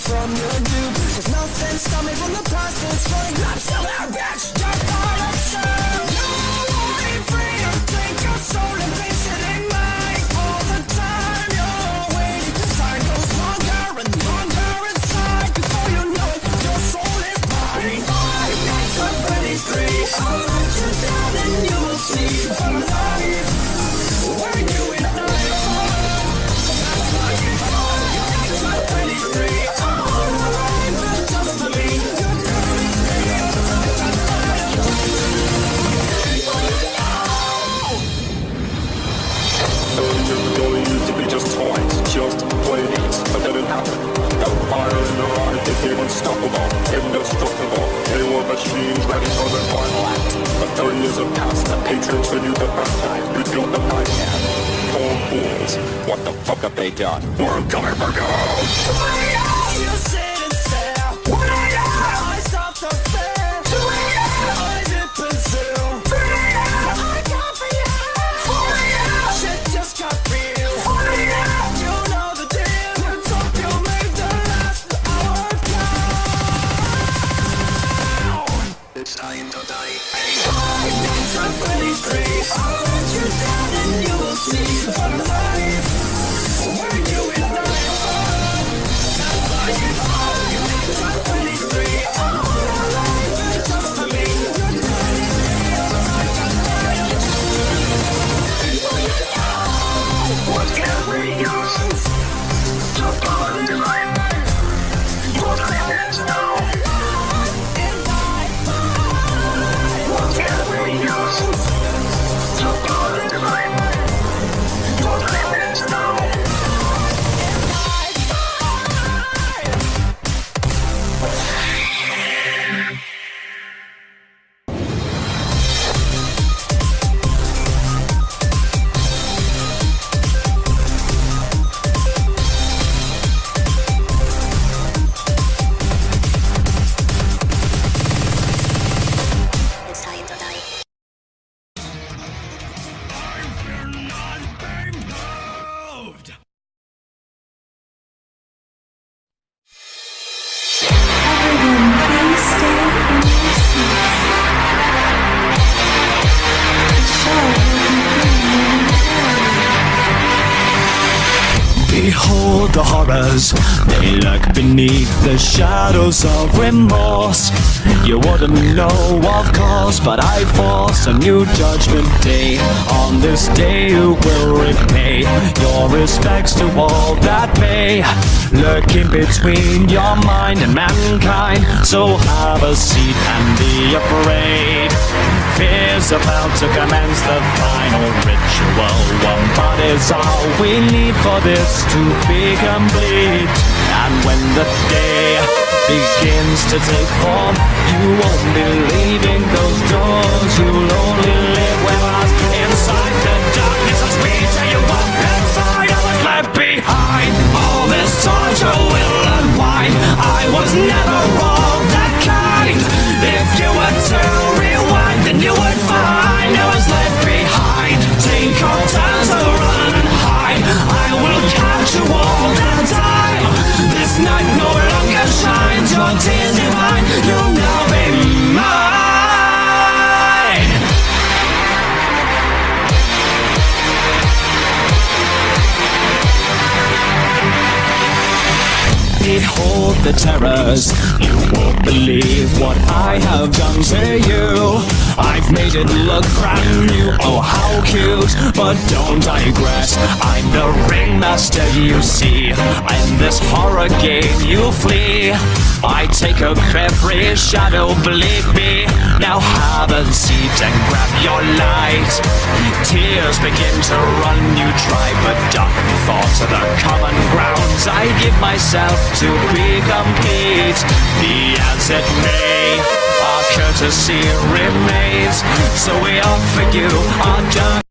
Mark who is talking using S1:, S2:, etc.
S1: from your dude. There's no sense coming from the past, it's running laps of our bitch. You're part of soul. No, I ain't free to take your soul and place it in mine. All the time you're waiting, time goes longer and longer inside. Before you know it, your soul is mine. 5 nights of Freddy's 3. I'll let you down and you will sleep alive. When you and I fall, that's why you fall. 5 nights of Freddy's 3. I'm all alive, but just believe you're coming here.
S2: It only used to be just toys, just plays, but then it happened. That fire in their eyes became unstoppable, indestructible. They were machines ready for their final act. But 30 years have passed, the Patriots renewed the franchise, rebuilt the podcast. Poor fools, what the fuck have they done? We're coming for gold!
S1: You sit and stare. I stop the fair. I dip and seal. I come for you. Shit just got real. You know the deal. Let's hope you make the last hour count.
S3: It's I am to die.
S1: 5 nights of Freddy's 3. I'll let you down and you will sleep alive. When you and I fall, that's why you fall. 5 nights of Freddy's 3. I'm all alive, but just believe you're done is real. Time to start.
S3: What can we use to follow the line? What time is now? What can we use to follow the line? What time is now?
S4: It's time to die.
S5: Everyone, please stay in your seats. The show will begin momentarily.
S6: Behold the horrors, they lurk beneath the shadows of remorse. You wouldn't know, of course, but I force a new judgment day. On this day you will repay your respects to all that may lurk in between your mind and mankind. So have a seat and be afraid. Fear's about to commence the final ritual. One part is all we need for this to be complete. And when the day begins to take form, you won't be leaving those doors. You'll only live with us inside the darkness as we tear you up inside. I was left behind. All this torture will unwind. I was never all that kind. If you were to rewind, then you would find I was left behind. Take your time to run and hide. I will catch you all the time. This night no longer shines. Your tears divine. You'll now be mine. Behold the terrors, you won't believe what I have done to you. I've made it look brand new, oh how cute. But don't digress, I'm the ringmaster you see. In this horror game you flee. I take up every shadow, believe me. Now have a seat and grab your light. Tears begin to run, you try, but dark thoughts are the common grounds. I give myself to be complete. Be as it may, our courtesy remains. So we offer you our dark